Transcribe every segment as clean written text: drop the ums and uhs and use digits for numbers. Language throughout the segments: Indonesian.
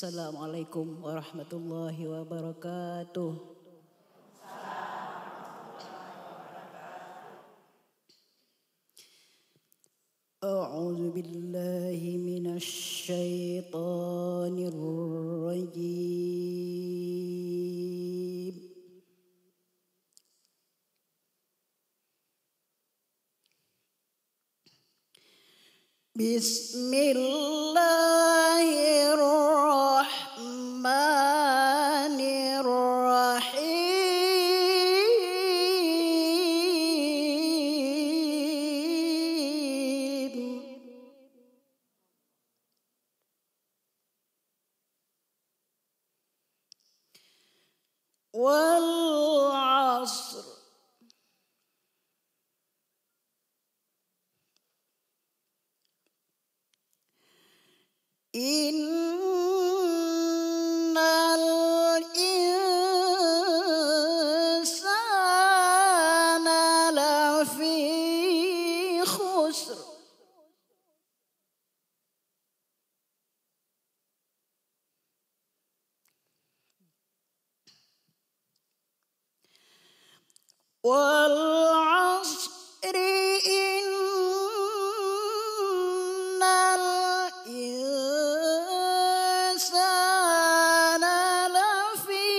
Assalamualaikum warahmatullahi wabarakatuh. A'udzu billahi minasy syaithanir rajim. Bismillahirrahmanirrahim. Wal 'asr. Innal insana lafi khusr. Wal 'asri innal insana lafi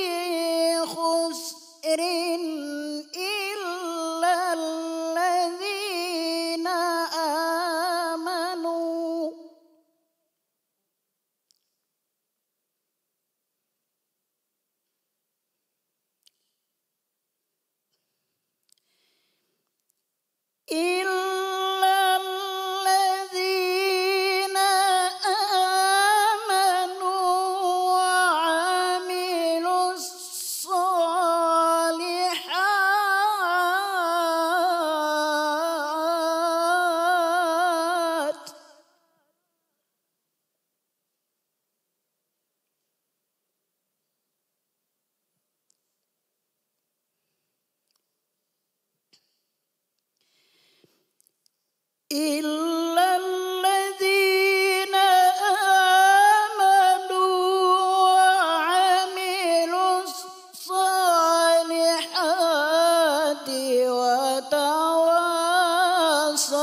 khusrin illal ladzina amanu illal ladzina amanu wa 'amilus sholihat illal ladzina amanu wa 'amilus sholihati wa tawasaw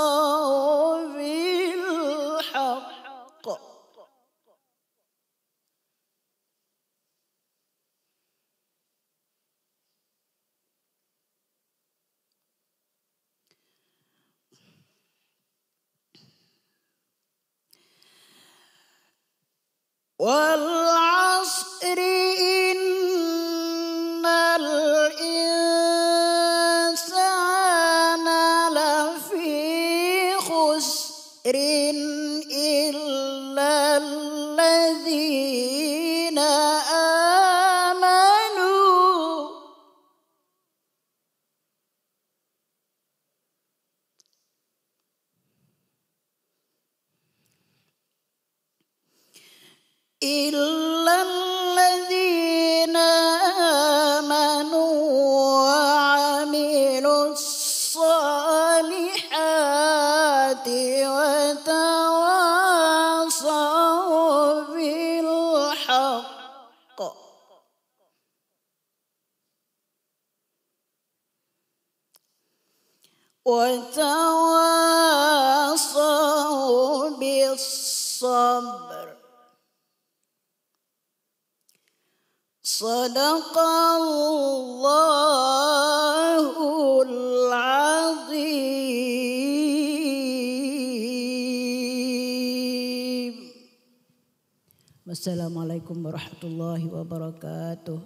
bil haqq wal 'asri innal insana lafi khusrin illal ladzina amanu illal ladzina amanu wa 'amilus sholihati wa tawasaw bil haqq wa tawasaw bis sabr. Sadaqallahul azim. Wassalamualaikum warahmatullahi wabarakatuh.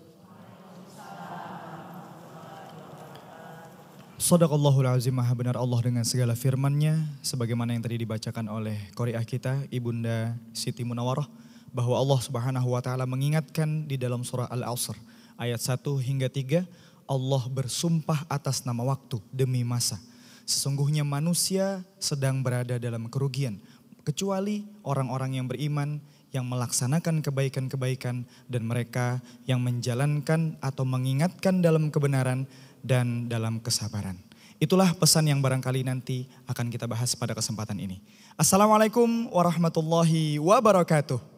Shadaqallahul azim, maha benar Allah dengan segala firman-Nya sebagaimana yang tadi dibacakan oleh qari'ah kita Ibunda Siti Munawarah, bahwa Allah Subhanahu wa taala mengingatkan di dalam surah Al-'Asr ayat 1 hingga 3, Allah bersumpah atas nama waktu demi masa. Sesungguhnya manusia sedang berada dalam kerugian kecuali orang-orang yang beriman, yang melaksanakan kebaikan-kebaikan, dan mereka yang menjalankan atau mengingatkan dalam kebenaran dan dalam kesabaran. Itulah pesan yang barangkali nanti akan kita bahas pada kesempatan ini. Assalamualaikum warahmatullahi wabarakatuh.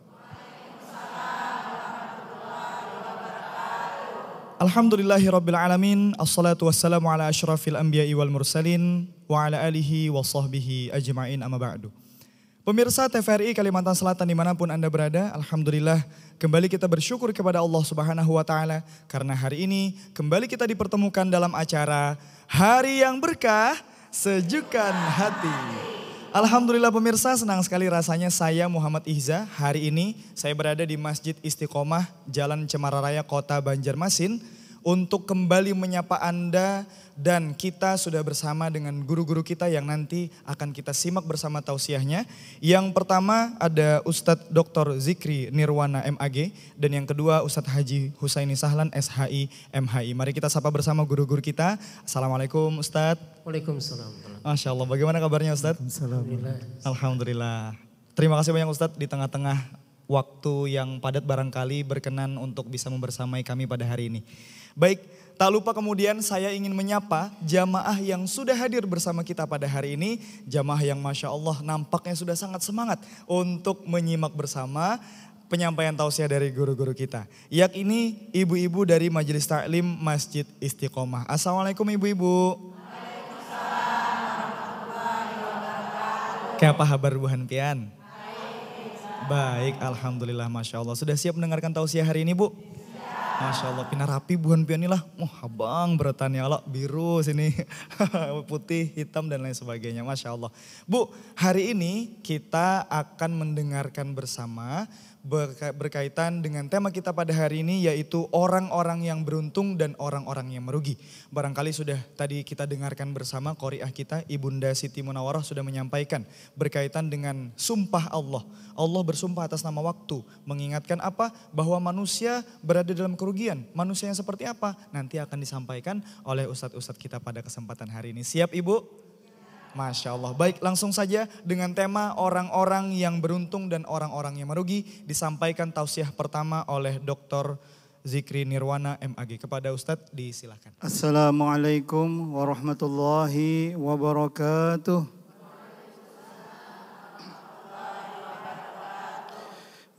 Alhamdulillahirabbil alamin, assalatu wassalamu ala asyrafil anbiya'i wal mursalin wa ala alihi wa sahbihi ajma'in amma ba'du. Pemirsa TVRI Kalimantan Selatan dimanapun Anda berada, alhamdulillah kembali kita bersyukur kepada Allah Subhanahu wa taala karena hari ini kembali kita dipertemukan dalam acara Hari yang Berkah Sejukan Hati. Alhamdulillah pemirsa, senang sekali rasanya saya Muhammad Ihza. Hari ini saya berada di Masjid Istiqomah, Jalan Cemara Raya, Kota Banjarmasin, untuk kembali menyapa Anda dan kita sudah bersama dengan guru-guru kita yang nanti akan kita simak bersama tausiahnya. Yang pertama ada Ustadz Dr. Zikri Nirwana MAG dan yang kedua Ustadz Haji Husaini Sahlan SHI MHI. Mari kita sapa bersama guru-guru kita. Assalamualaikum Ustadz. Waalaikumsalam. Masya Allah, bagaimana kabarnya Ustadz? Alhamdulillah. Alhamdulillah. Terima kasih banyak Ustadz di tengah-tengah waktu yang padat barangkali berkenan untuk bisa membersamai kami pada hari ini. Baik, tak lupa kemudian saya ingin menyapa jamaah yang sudah hadir bersama kita pada hari ini. Jamaah yang Masya Allah nampaknya sudah sangat semangat untuk menyimak bersama penyampaian tausiah dari guru-guru kita. Yakni ibu-ibu dari Majelis Ta'lim Masjid Istiqomah. Assalamualaikum ibu-ibu. Kayak apa kabar Buhan Pian? Baik, alhamdulillah, Masya Allah. Sudah siap mendengarkan tausiah hari ini Bu? Masya Allah, pina rapi Buhan Pian inilah. Abang beretannya Allah, biru sini, putih, hitam dan lain sebagainya. Masya Allah. Bu, hari ini kita akan mendengarkan bersama berkaitan dengan tema kita pada hari ini, yaitu orang-orang yang beruntung dan orang-orang yang merugi. Barangkali sudah tadi kita dengarkan bersama qori'ah kita, Ibunda Siti Munawarah sudah menyampaikan berkaitan dengan sumpah Allah. Allah bersumpah atas nama waktu, mengingatkan apa? Bahwa manusia berada dalam kerugian. Manusia yang seperti apa? Nanti akan disampaikan oleh ustadz-ustadz kita pada kesempatan hari ini. Siap Ibu? Masya Allah. Baik, langsung saja dengan tema orang-orang yang beruntung dan orang-orang yang merugi, disampaikan tausiah pertama oleh Dr. Zikri Nirwana MAG. Kepada Ustadz disilakan. Assalamualaikum warahmatullahi wabarakatuh.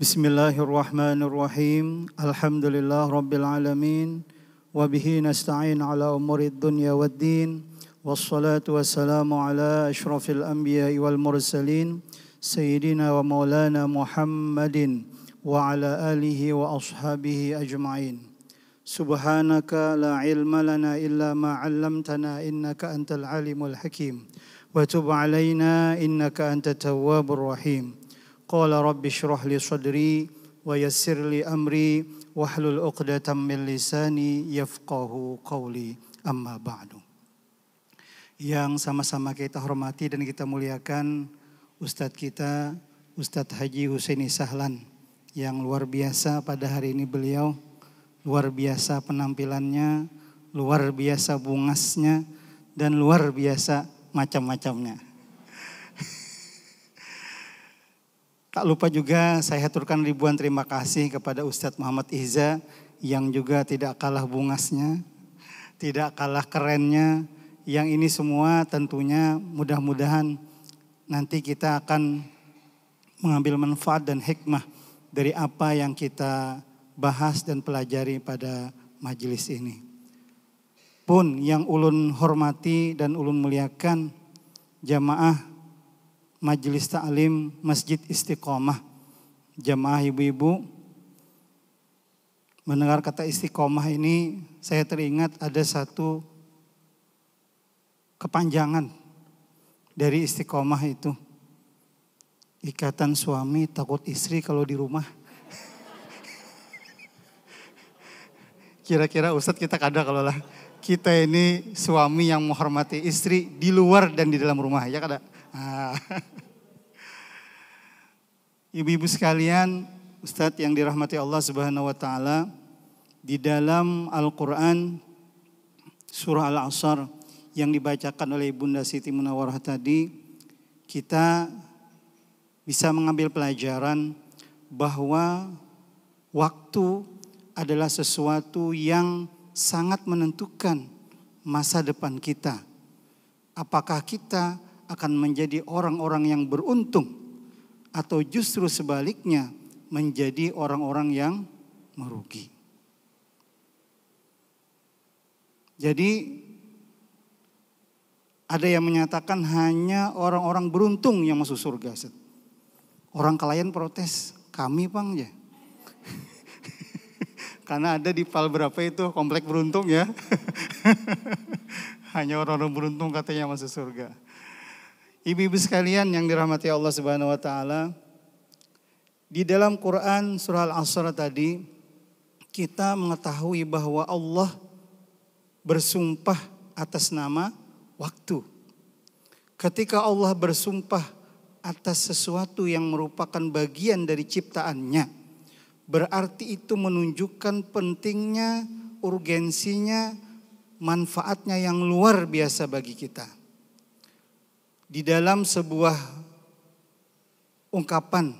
Bismillahirrahmanirrahim. Alhamdulillah rabbil alamin. Wabihi nasta'in ala umurid dunya waddin. Wassalatu wassalamu ala ashrafil anbiya'i wal mursalin Sayyidina wa maulana Muhammadin wa ala alihi wa ashabihi ajma'in. Subhanaka la ilma lana illa ma 'allamtana innaka antal alimul hakim wa tub 'alaina innaka antat tawwabur rahim. Qala rabbi shrah li sadri wa yassir li amri wahlul 'uqdatam min lisani yafqahu qawli. Amma ba'du. Yang sama-sama kita hormati dan kita muliakan Ustadz kita, Ustadz Haji Husaini Sahlan, yang luar biasa pada hari ini beliau, luar biasa penampilannya, luar biasa bungasnya, dan luar biasa macam-macamnya. Tak lupa juga saya haturkan ribuan terima kasih kepada Ustadz Muhammad Ihza yang juga tidak kalah bungasnya, tidak kalah kerennya. Yang ini semua tentunya mudah-mudahan nanti kita akan mengambil manfaat dan hikmah dari apa yang kita bahas dan pelajari pada majelis ini. Pun yang ulun hormati dan ulun muliakan jamaah Majelis Ta'lim Masjid Istiqomah, jamaah ibu-ibu, mendengar kata istiqomah ini saya teringat ada satu kepanjangan dari istiqomah itu. Ikatan suami takut istri kalau di rumah. Kira-kira Ustadz kita kada kalau lah kita ini suami yang menghormati istri di luar dan di dalam rumah, ya kada? Ibu-ibu sekalian, Ustadz yang dirahmati Allah Subhanahu wa taala, di dalam Al-Qur'an surah Al-Asr yang dibacakan oleh Ibunda Siti Munawarah tadi, kita bisa mengambil pelajaran bahwa waktu adalah sesuatu yang sangat menentukan masa depan kita. Apakah kita akan menjadi orang-orang yang beruntung atau justru sebaliknya menjadi orang-orang yang merugi. Jadi ada yang menyatakan hanya orang-orang beruntung yang masuk surga. Orang kelayan protes, kami Bang ya. Karena ada di PAL berapa itu komplek beruntung ya. Hanya orang-orang beruntung katanya masuk surga. Ibu-ibu sekalian yang dirahmati Allah Subhanahu wa taala, di dalam Quran surah Al-Asr tadi kita mengetahui bahwa Allah bersumpah atas nama waktu. Ketika Allah bersumpah atas sesuatu yang merupakan bagian dari ciptaannya, berarti itu menunjukkan pentingnya, urgensinya, manfaatnya yang luar biasa bagi kita. Di dalam sebuah ungkapan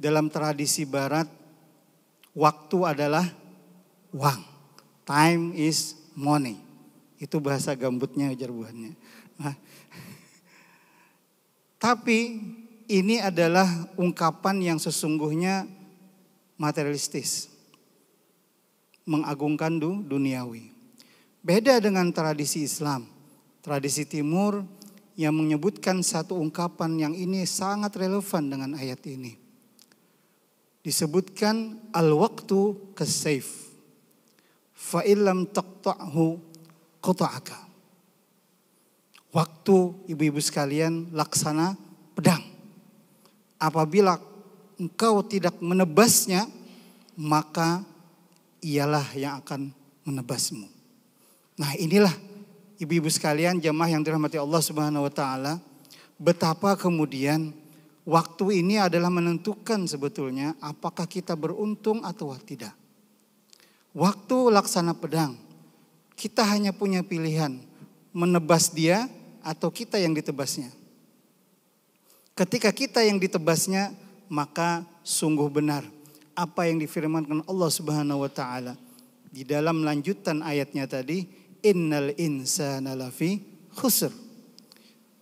dalam tradisi barat, waktu adalah uang. Time is money. Itu bahasa gambutnya, ujar buahnya. Nah, tapi ini adalah ungkapan yang sesungguhnya materialistis. Mengagungkan duniawi. Beda dengan tradisi Islam. Tradisi Timur yang menyebutkan satu ungkapan yang ini sangat relevan dengan ayat ini. Disebutkan al-waqtu kas-saif. Fa illam taqta'hu qata'aka. Waktu, ibu-ibu sekalian, laksana pedang. Apabila engkau tidak menebasnya, maka ialah yang akan menebasmu. Nah, inilah ibu-ibu sekalian, jamaah yang dirahmati Allah Subhanahu wa taala, betapa kemudian waktu ini adalah menentukan sebetulnya apakah kita beruntung atau tidak. Waktu laksana pedang, kita hanya punya pilihan menebas dia atau kita yang ditebasnya. Ketika kita yang ditebasnya, maka sungguh benar apa yang difirmankan Allah Subhanahu wa taala di dalam lanjutan ayatnya tadi, innal insana lafi khusr.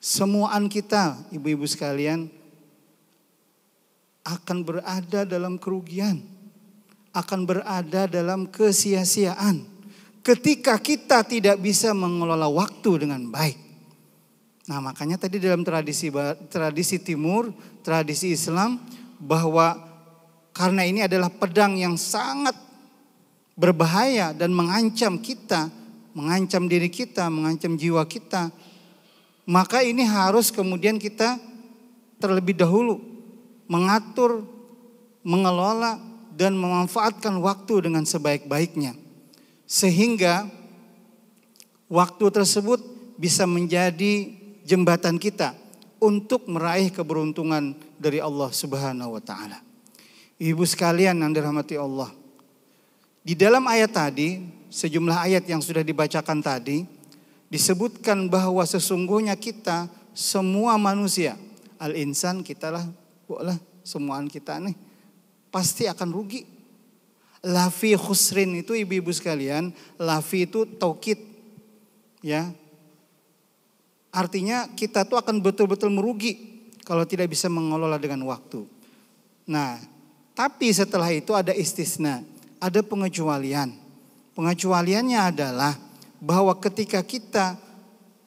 Semuaan kita, ibu-ibu sekalian, akan berada dalam kerugian, akan berada dalam kesia-siaan ketika kita tidak bisa mengelola waktu dengan baik. Nah, makanya tadi dalam tradisi Timur, tradisi Islam, bahwa karena ini adalah pedang yang sangat berbahaya dan mengancam kita, mengancam diri kita, mengancam jiwa kita, maka ini harus kemudian kita terlebih dahulu mengatur, mengelola, dan memanfaatkan waktu dengan sebaik-baiknya. Sehingga waktu tersebut bisa menjadi jembatan kita untuk meraih keberuntungan dari Allah Subhanahu wa taala. Ibu sekalian yang dirahmati Allah, di dalam ayat tadi, sejumlah ayat yang sudah dibacakan tadi, disebutkan bahwa sesungguhnya kita semua manusia, al-insan, kita lah, semuaan kita nih pasti akan rugi. Lafi khusrin itu ibu-ibu sekalian, lafi itu taukid, ya. Artinya kita tuh akan betul-betul merugi kalau tidak bisa mengelola dengan waktu. Nah, tapi setelah itu ada istisna, ada pengecualian. Pengecualiannya adalah bahwa ketika kita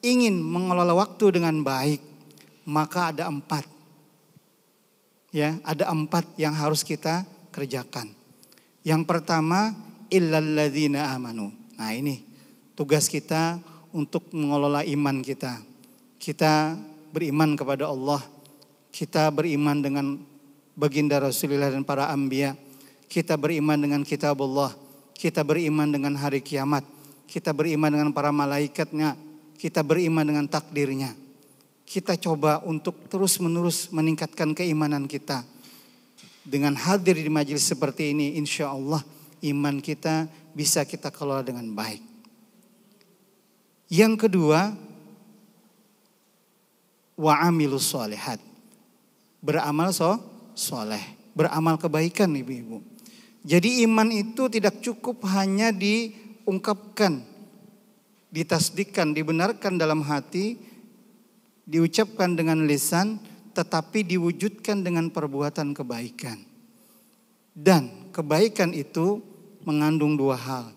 ingin mengelola waktu dengan baik, maka ada 4. Ya, ada 4 yang harus kita kerjakan. Yang pertama, illal ladzina amanu. Nah, ini tugas kita untuk mengelola iman kita. Kita beriman kepada Allah, kita beriman dengan baginda Rasulullah dan para anbiya, kita beriman dengan kitab Allah, kita beriman dengan hari kiamat, kita beriman dengan para malaikatnya, kita beriman dengan takdirnya. Kita coba untuk terus-menerus meningkatkan keimanan kita. Dengan hadir di majelis seperti ini, insya Allah iman kita bisa kita kelola dengan baik. Yang kedua, wa amilus sholihat. Beramal soleh, beramal kebaikan ibu-ibu. Jadi iman itu tidak cukup hanya diungkapkan, ditasdikkan, dibenarkan dalam hati, diucapkan dengan lisan, tetapi diwujudkan dengan perbuatan kebaikan. Dan kebaikan itu mengandung 2 hal.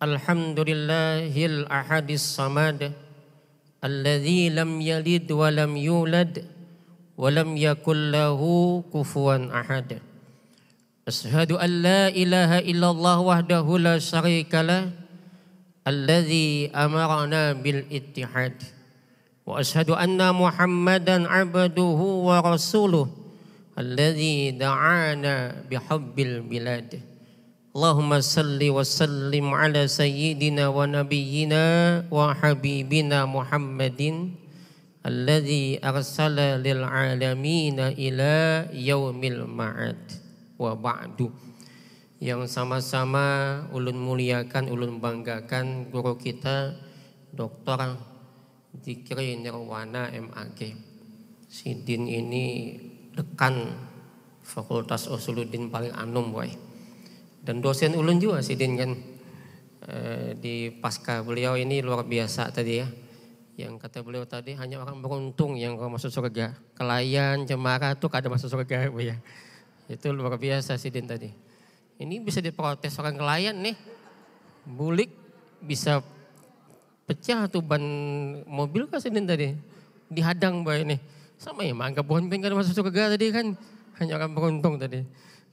Alhamdulillahil ahadis samad alladzi lam yalid wa lam yulad wa lam yakul lahu kufuwan ahad. Asyhadu an la ilaha illallah wahdahu la syarikalah alladzi amarna bil ittihad. Wa asyhadu anna Muhammadan abduhu wa rasuluh alladzi da'ana bihubbil bilad. Allahumma salli wa sallim ala sayyidina wa nabiyyina wa habibina Muhammadin alladzi arsala lil alamina ila yaumil ma'ad. Wa ba'du. Yang sama-sama ulun muliakan, ulun banggakan guru kita Dr. Dzikri Nirwana MAG. Sidin ini dekan Fakultas Usuluddin paling anum boy. Dan dosen ulun juga Sidin kan. Di pasca beliau ini luar biasa tadi ya. Yang kata beliau tadi hanya orang beruntung yang masuk surga. Kelayan, cemara tuh kada masuk surga bu ya. Itu luar biasa Sidin tadi. Ini bisa diprotes orang kelayan nih. Bulik bisa pecah tuh ban mobil kah Sidin tadi. Dihadang boy ini. Sama ya mangga pohon kada masuk surga tadi kan. Hanya orang beruntung tadi.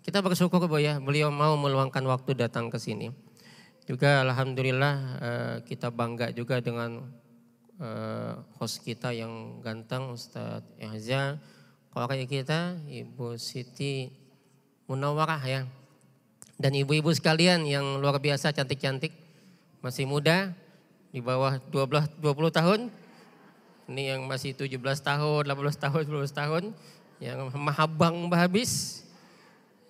Kita bersyukur Bu ya, beliau mau meluangkan waktu datang ke sini. Juga alhamdulillah kita bangga juga dengan host kita yang ganteng Ustadz Ihza, qori kita Ibu Siti Munawarah ya. Dan ibu-ibu sekalian yang luar biasa cantik-cantik, masih muda, di bawah 20 tahun. Ini yang masih 17 tahun, 18 tahun, 12 tahun, yang mahabang habis.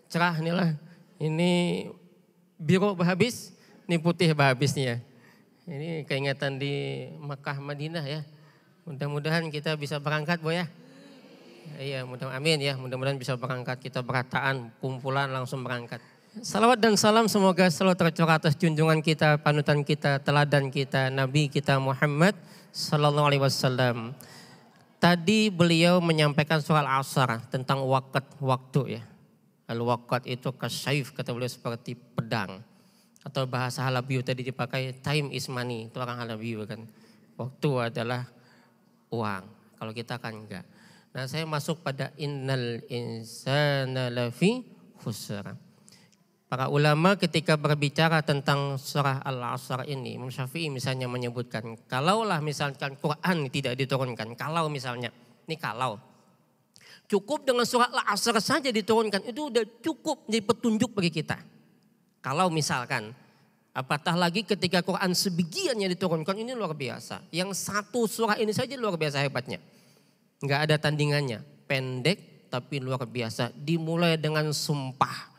Cerah inilah, ini biru habis, ini putih habis nih ya. Ini keingatan di Makkah Madinah ya. Mudah-mudahan kita bisa berangkat Bu ya. Iya, amin ya. Mudah-mudahan bisa berangkat, kita berataan, kumpulan langsung berangkat. Salawat dan salam semoga selalu tercurah atas junjungan kita, panutan kita, teladan kita, Nabi kita Muhammad sallallahu alaihi wasallam. Tadi beliau menyampaikan soal asar tentang waktu ya. Al-waqt itu kasyaf kata beliau seperti pedang. Atau bahasa Halabiyu tadi dipakai time is money. Itu orang Halabiyu kan. Waktu adalah uang. Kalau kita kan enggak. Nah saya masuk pada innal insana lafi khusr. Para ulama ketika berbicara tentang surah Al-Asr ini. Imam Syafi'i misalnya menyebutkan. Kalaulah misalkan Quran tidak diturunkan. Kalau misalnya. Ini kalau. Cukup dengan surah Al-Asr saja diturunkan, itu udah cukup jadi petunjuk bagi kita. Kalau misalkan, apatah lagi ketika Quran sebagiannya diturunkan, ini luar biasa. Yang satu surah ini saja luar biasa hebatnya. Enggak ada tandingannya, pendek tapi luar biasa. Dimulai dengan sumpah,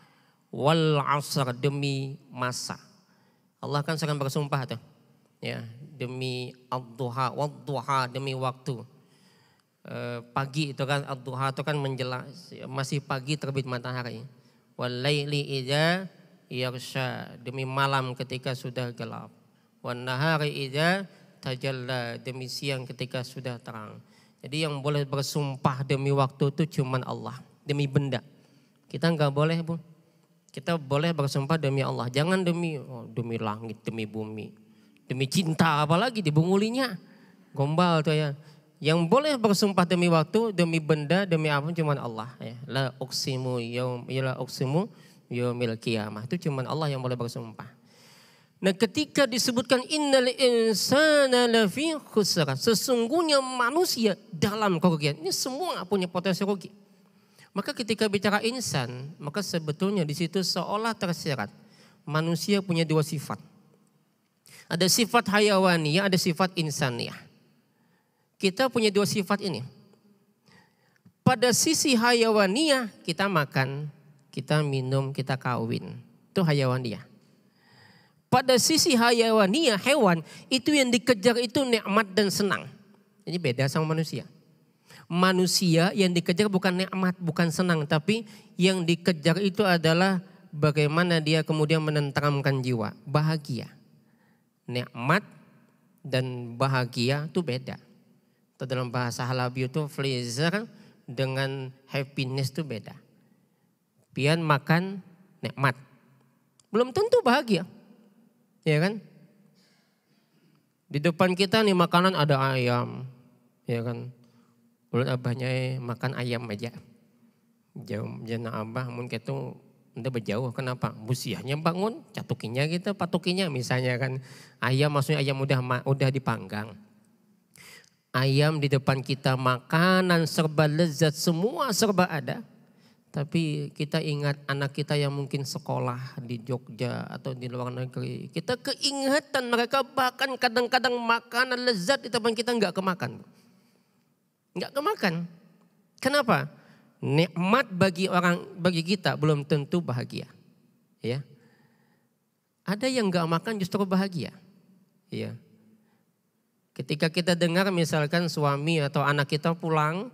wal asr demi masa. Allah kan sering bersumpah tuh, ya demi ad-duha, wad-duha demi waktu. Pagi itu kan ad-duha itu kan menjelang masih pagi terbit matahari. Wal laili idza yaghsha demi malam ketika sudah gelap. Wan nahari idza tajalla demi siang ketika sudah terang. Jadi yang boleh bersumpah demi waktu itu cuman Allah, demi benda. Kita enggak boleh, Bu. Kita boleh bersumpah demi Allah, jangan demi langit, demi bumi. Demi cinta apalagi dibungulinya. Gombal tuh ya. Yang boleh bersumpah demi waktu, demi benda, demi apa cuma Allah ya. La uqsimu yaumil qiyamah. Itu cuma Allah yang boleh bersumpah. Nah, ketika disebutkan innal insana lafi khusr, sesungguhnya manusia dalam kerugian. Ini semua punya potensi rugi. Maka ketika bicara insan, maka sebetulnya di situ seolah tersirat manusia punya dua sifat. Ada sifat hayawaniyah, ada sifat insaniyah. Kita punya dua sifat ini. Pada sisi hayawaniyah kita makan, kita minum, kita kawin. Itu hayawaniyah. Pada sisi hayawaniyah hewan itu yang dikejar itu nikmat dan senang. Ini beda sama manusia. Manusia yang dikejar bukan nikmat, bukan senang. Tapi yang dikejar itu adalah bagaimana dia kemudian menenteramkan jiwa. Bahagia. Nikmat dan bahagia itu beda. Atau dalam bahasa Halabi itu pleasure dengan happiness itu beda. Pian makan nikmat. Belum tentu bahagia. Ya kan? Di depan kita nih makanan ada ayam, ya kan. Ulun abahnya makan ayam aja. Jauh jana abah mun ketu anda berjauh, kenapa? Busiahnya bangun, catukinya gitu, patukinya misalnya kan. Ayam maksudnya ayam udah dipanggang. Ayam di depan kita, makanan serba lezat, semua serba ada. Tapi kita ingat anak kita yang mungkin sekolah di Jogja atau di luar negeri. Kita keingatan mereka bahkan kadang-kadang makanan lezat di depan kita nggak kemakan. Nggak kemakan. Kenapa? Nikmat bagi kita belum tentu bahagia. Ya. Ada yang nggak makan justru bahagia. Ya. Ketika kita dengar misalkan suami atau anak kita pulang,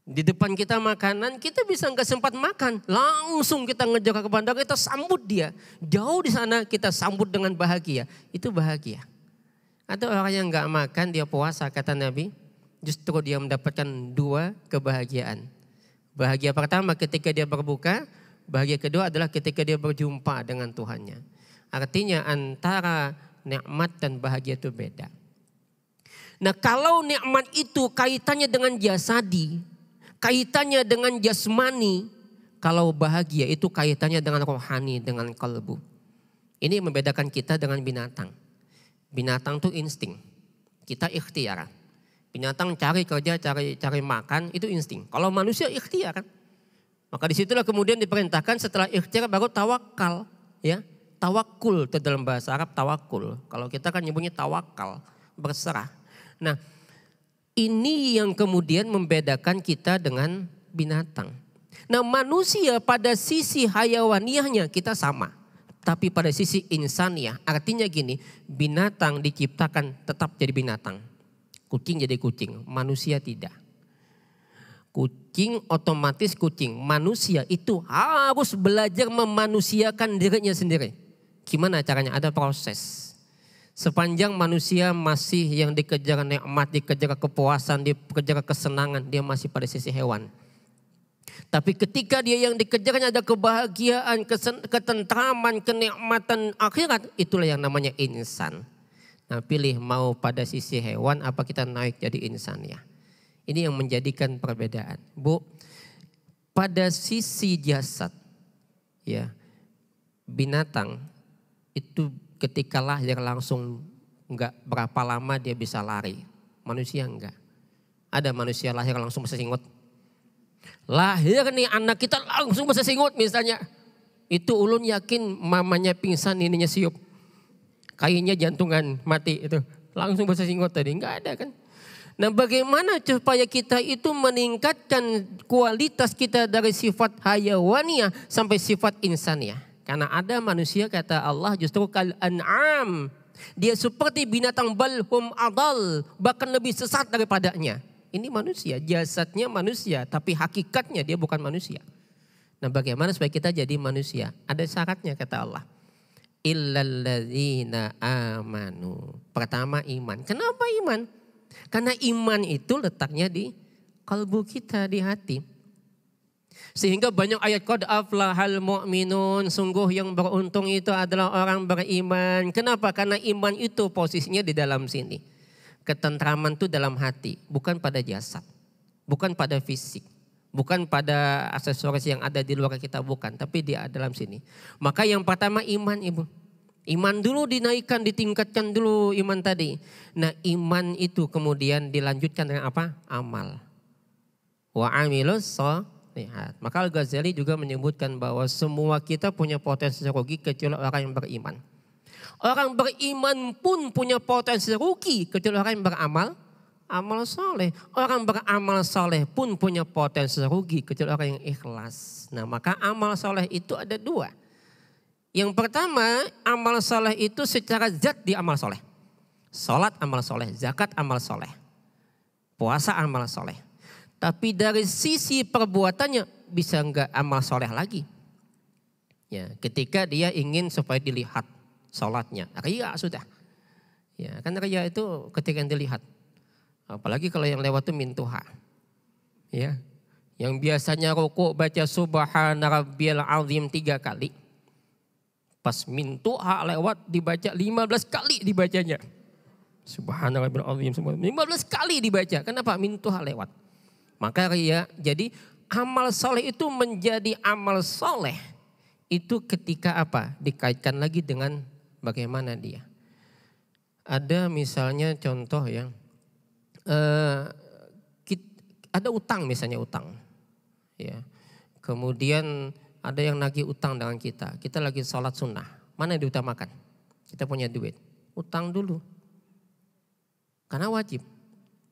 di depan kita makanan, kita bisa nggak sempat makan. Langsung kita ngejar ke bandara, kita sambut dia. Jauh di sana kita sambut dengan bahagia. Itu bahagia. Ada orang yang nggak makan, dia puasa kata Nabi. Justru dia mendapatkan 2 kebahagiaan. Bahagia pertama ketika dia berbuka. Bahagia kedua adalah ketika dia berjumpa dengan Tuhannya. Artinya antara nikmat dan bahagia itu beda. Nah kalau nikmat itu kaitannya dengan jasadi, kaitannya dengan jasmani, kalau bahagia itu kaitannya dengan rohani, dengan kalbu. Ini membedakan kita dengan binatang. Binatang itu insting, kita ikhtiar. Binatang cari kerja, cari makan, itu insting. Kalau manusia ikhtiar. Maka disitulah kemudian diperintahkan setelah ikhtiar baru tawakal. Ya, tawakul itu dalam bahasa Arab tawakul. Kalau kita kan nyebutnya tawakal, berserah. Nah, ini yang kemudian membedakan kita dengan binatang. Nah, manusia pada sisi hayawaniahnya kita sama. Tapi pada sisi insaniah, artinya gini, binatang diciptakan tetap jadi binatang. Kucing jadi kucing, manusia tidak. Kucing otomatis kucing, manusia itu harus belajar memanusiakan dirinya sendiri. Gimana caranya? Ada proses. Sepanjang manusia masih yang dikejar nikmat, dikejar kepuasan, dikejar kesenangan, dia masih pada sisi hewan. Tapi ketika dia yang dikejarnya ada kebahagiaan, ketentraman, kenikmatan akhirat, itulah yang namanya insan. Nah pilih mau pada sisi hewan apa kita naik jadi insan ya. Ini yang menjadikan perbedaan. Bu, pada sisi jasad ya, binatang itu ketika lahir langsung enggak berapa lama dia bisa lari. Manusia enggak. Ada manusia lahir langsung bisa singut. Lahir nih anak kita langsung bisa singut misalnya. Itu ulun yakin mamanya pingsan ininya siup. Kayaknya jantungan mati itu. Langsung bisa singut tadi. Enggak ada kan. Nah bagaimana supaya kita itu meningkatkan kualitas kita dari sifat hayawaniah sampai sifat insaniah. Karena ada manusia kata Allah justru kal an'am. Dia seperti binatang balhum adal. Bahkan lebih sesat daripadanya. Ini manusia, jasadnya manusia. Tapi hakikatnya dia bukan manusia. Nah bagaimana supaya kita jadi manusia? Ada syaratnya kata Allah. Illalladzina amanu. Pertama iman. Kenapa iman? Karena iman itu letaknya di kalbu kita, di hati. Sehingga banyak ayat qad aflahal mu'minun, sungguh yang beruntung itu adalah orang beriman. Kenapa? Karena iman itu posisinya di dalam sini. Ketentraman itu dalam hati, bukan pada jasad, bukan pada fisik, bukan pada aksesoris yang ada di luar kita, bukan, tapi di dalam sini. Maka yang pertama iman, Ibu. Iman dulu dinaikkan, ditingkatkan dulu iman tadi. Nah, iman itu kemudian dilanjutkan dengan apa? Amal. Wa amilus sholihat. Maka Al-Ghazali juga menyebutkan bahwa semua kita punya potensi rugi kecuali orang yang beriman. Orang beriman pun punya potensi rugi kecuali orang yang beramal amal soleh. Orang beramal soleh pun punya potensi rugi kecuali orang yang ikhlas. Nah maka amal soleh itu ada 2. Yang pertama amal soleh itu secara zat dia amal soleh. Salat amal soleh, zakat amal soleh, puasa amal soleh. Tapi dari sisi perbuatannya bisa enggak amal soleh lagi. Ya, ketika dia ingin supaya dilihat salatnya, riya sudah. Ya, kan riya itu ketika yang dilihat. Apalagi kalau yang lewat itu mintuha. Ya. Yang biasanya rukuk baca subhana rabbiyal azim 3 kali. Pas mintuha lewat dibaca 15 kali dibacanya. Subhanallah azim. 15 kali dibaca. Kenapa? Mintuha lewat. Maka ria, jadi amal soleh itu menjadi amal soleh. Itu ketika apa? Dikaitkan lagi dengan bagaimana dia. Ada misalnya contoh yang ada utang misalnya utang. Ya. Kemudian ada yang nagih utang dengan kita. Kita lagi sholat sunnah. Mana yang diutamakan? Kita punya duit. Utang dulu. Karena wajib.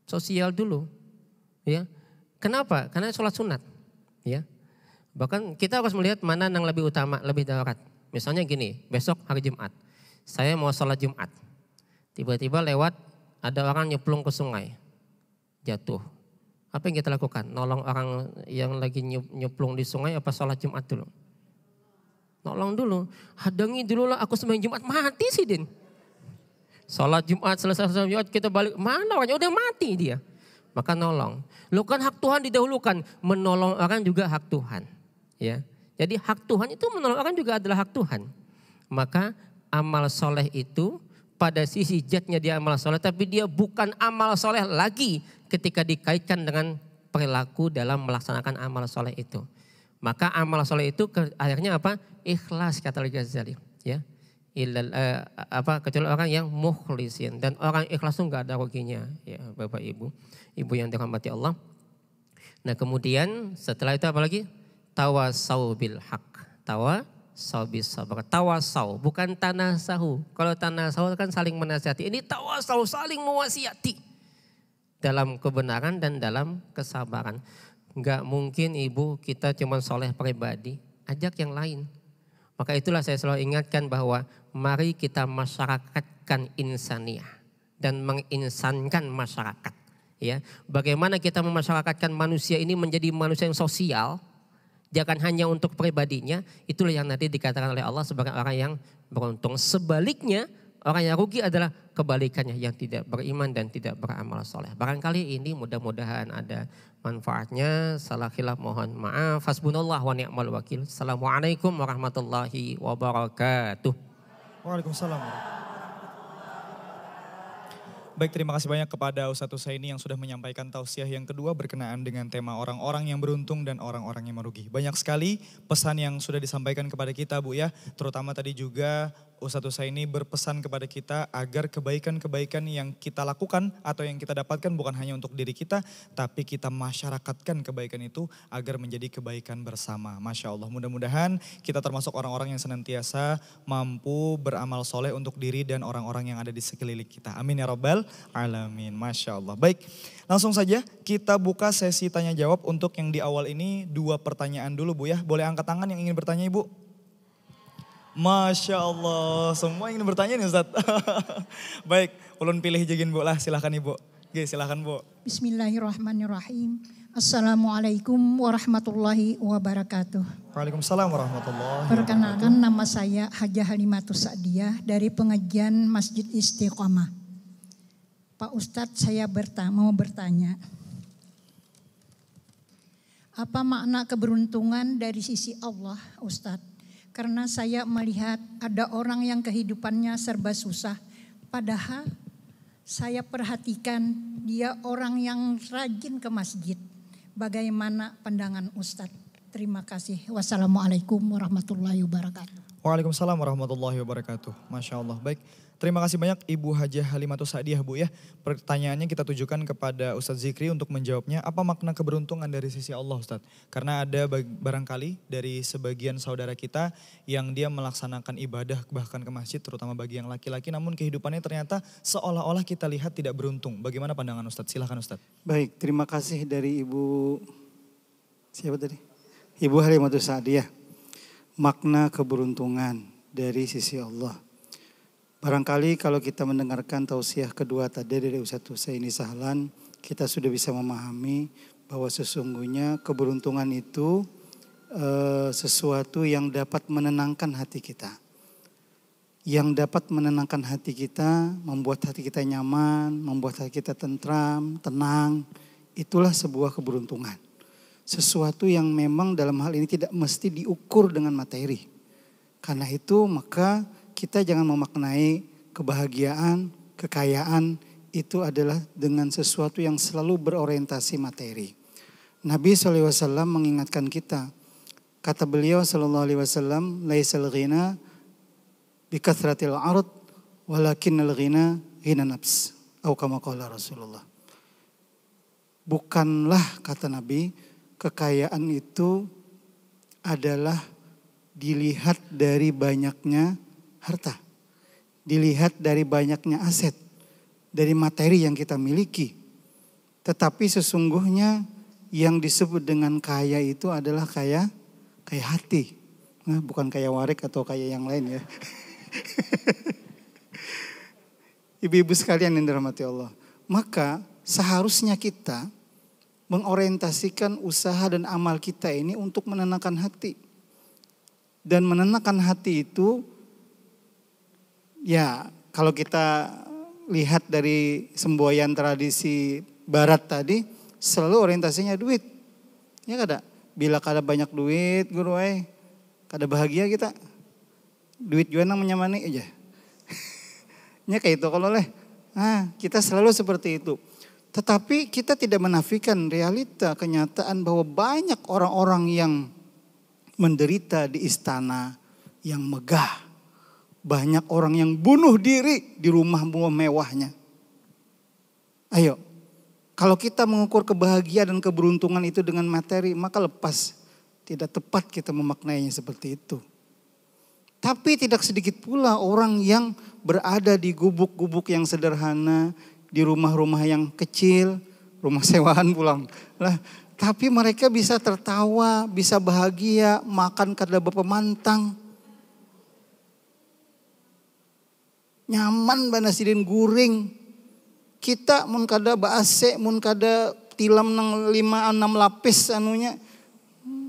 Sosial dulu. Ya. Kenapa? Karena sholat sunat. Ya. Bahkan kita harus melihat mana yang lebih utama, lebih darurat. Misalnya gini, besok hari Jumat. Saya mau sholat Jumat. Tiba-tiba lewat ada orang nyemplung ke sungai. Jatuh. Apa yang kita lakukan? Nolong orang yang lagi nyemplung di sungai apa sholat Jumat dulu? Nolong dulu. Hadangi dulu lah, aku sembahyang Jumat. Mati sih Din. Sholat Jumat, selesai sholat Jumat kita balik. Mana orangnya? Udah mati dia. Maka nolong. Loh kan hak Tuhan didahulukan. Menolong orang juga hak Tuhan. Ya. Jadi hak Tuhan itu menolong orang juga adalah hak Tuhan. Maka amal soleh itu pada sisi zatnya dia amal soleh. Tapi dia bukan amal soleh lagi ketika dikaitkan dengan perilaku dalam melaksanakan amal soleh itu. Maka amal soleh itu akhirnya apa? Ikhlas kata Al-Ghazali. Ya. Kecuali orang yang mukhlisin. Dan orang ikhlas itu gak ada ruginya. Ya, Bapak Ibu. Ibu yang dirahmati Allah. Nah kemudian setelah itu apa lagi? Tawasau bil haq. Tawasau bis sabar. Tawasau bukan tanasahu. Kalau tanasahu kan saling menasihati. Ini tawasau saling mewasiati. Dalam kebenaran dan dalam kesabaran. Enggak mungkin ibu kita cuma soleh pribadi. Ajak yang lain. Maka itulah saya selalu ingatkan bahwa mari kita masyarakatkan insaniah. Dan menginsankan masyarakat. Ya, bagaimana kita memasyarakatkan manusia ini menjadi manusia yang sosial, jangan hanya untuk pribadinya, itulah yang nanti dikatakan oleh Allah sebagai orang yang beruntung. Sebaliknya, orang yang rugi adalah kebalikannya, yang tidak beriman dan tidak beramal soleh. Barangkali ini mudah-mudahan ada manfaatnya. Salah khilaf mohon maaf. Hasbunallah wa ni'mal wakil. Assalamualaikum warahmatullahi wabarakatuh. Waalaikumsalam. Baik, terima kasih banyak kepada Ustadz Husaini yang sudah menyampaikan tausiah yang kedua berkenaan dengan tema orang-orang yang beruntung dan orang-orang yang merugi. Banyak sekali pesan yang sudah disampaikan kepada kita Bu ya, terutama tadi juga Ustadz Husaini berpesan kepada kita agar kebaikan-kebaikan yang kita lakukan atau yang kita dapatkan bukan hanya untuk diri kita, tapi kita masyarakatkan kebaikan itu agar menjadi kebaikan bersama. Masya Allah, mudah-mudahan kita termasuk orang-orang yang senantiasa mampu beramal soleh untuk diri dan orang-orang yang ada di sekeliling kita. Amin ya Rabbal alamin. Masya Allah. Baik, langsung saja kita buka sesi tanya jawab. Untuk yang di awal ini 2 pertanyaan dulu Bu ya. Boleh angkat tangan yang ingin bertanya Ibu? Masya Allah, semua ingin bertanya nih Ustadz. Baik, ulun pilih jagin Bu lah, silahkan Ibu. Oke, silahkan Bu. Bismillahirrahmanirrahim. Assalamualaikum warahmatullahi wabarakatuh. Waalaikumsalam warahmatullahi wabarakatuh. Perkenalkan, nama saya Hajah Halimatus Sa'diyah dari pengajian Masjid Istiqomah. Pak Ustadz, saya mau bertanya. Apa makna keberuntungan dari sisi Allah Ustadz? Karena saya melihat ada orang yang kehidupannya serba susah. Padahal saya perhatikan dia orang yang rajin ke masjid. Bagaimana pandangan Ustadz? Terima kasih. Wassalamualaikum warahmatullahi wabarakatuh. Waalaikumsalam warahmatullahi wabarakatuh. Masya Allah. Baik, terima kasih banyak Ibu Hajah Halimatus Sa'diyah Bu ya. Pertanyaannya kita tujukan kepada Ustadz Zikri untuk menjawabnya. Apa makna keberuntungan dari sisi Allah Ustadz? Karena ada barangkali dari sebagian saudara kita yang dia melaksanakan ibadah bahkan ke masjid, terutama bagi yang laki-laki, namun kehidupannya ternyata seolah-olah kita lihat tidak beruntung. Bagaimana pandangan Ustadz? Silakan Ustadz. Baik, terima kasih dari Ibu, siapa tadi? Ibu Halimatus Sa'diyah. Makna keberuntungan dari sisi Allah. Barangkali kalau kita mendengarkan tausiah kedua tadi dari Ustadz Husaini Sahlan, kita sudah bisa memahami bahwa sesungguhnya keberuntungan itu sesuatu yang dapat menenangkan hati kita. Yang dapat menenangkan hati kita, membuat hati kita nyaman, membuat hati kita tentram, tenang. Itulah sebuah keberuntungan. Sesuatu yang memang dalam hal ini tidak mesti diukur dengan materi. Karena itu maka kita jangan memaknai kebahagiaan, Kekayaan itu adalah dengan sesuatu yang selalu berorientasi materi. Nabi SAW mengingatkan kita. Kata beliau SAW, laisal ghina bikathratil ard walakinnal ghina ghina nafs. Atau kama qala Rasulullah. Bukanlah, kata Nabi, kekayaan itu adalah dilihat dari banyaknya harta. Dilihat dari banyaknya aset. Dari materi yang kita miliki. Tetapi sesungguhnya yang disebut dengan kaya itu adalah kaya hati. Nah, bukan kaya warik atau kaya yang lain ya. Ibu-ibu sekalian yang dirahmati Allah. Maka seharusnya kita mengorientasikan usaha dan amal kita ini untuk menenangkan hati. Dan menenangkan hati itu, ya kalau kita lihat dari semboyan tradisi barat tadi, selalu orientasinya duit. Ya kada? Bila kada banyak duit, guru kada bahagia kita. Duit juga nang menyamani aja. Ya kayak itu kalau kita selalu seperti itu. Tetapi kita tidak menafikan realita, kenyataan bahwa banyak orang-orang yang menderita di istana yang megah. Banyak orang yang bunuh diri di rumah-rumah mewahnya. Ayo, kalau kita mengukur kebahagiaan dan keberuntungan itu dengan materi, maka lepas. Tidak tepat kita memaknainya seperti itu. Tapi tidak sedikit pula orang yang berada di gubuk-gubuk yang sederhana, di rumah-rumah yang kecil, rumah sewaan pulang. Tapi mereka bisa tertawa, bisa bahagia, makan kada berpemantang. Nyaman bana sidin guring. Kita mun kada ba-AC, mun kada tilam nang 5-6 lapis anunya.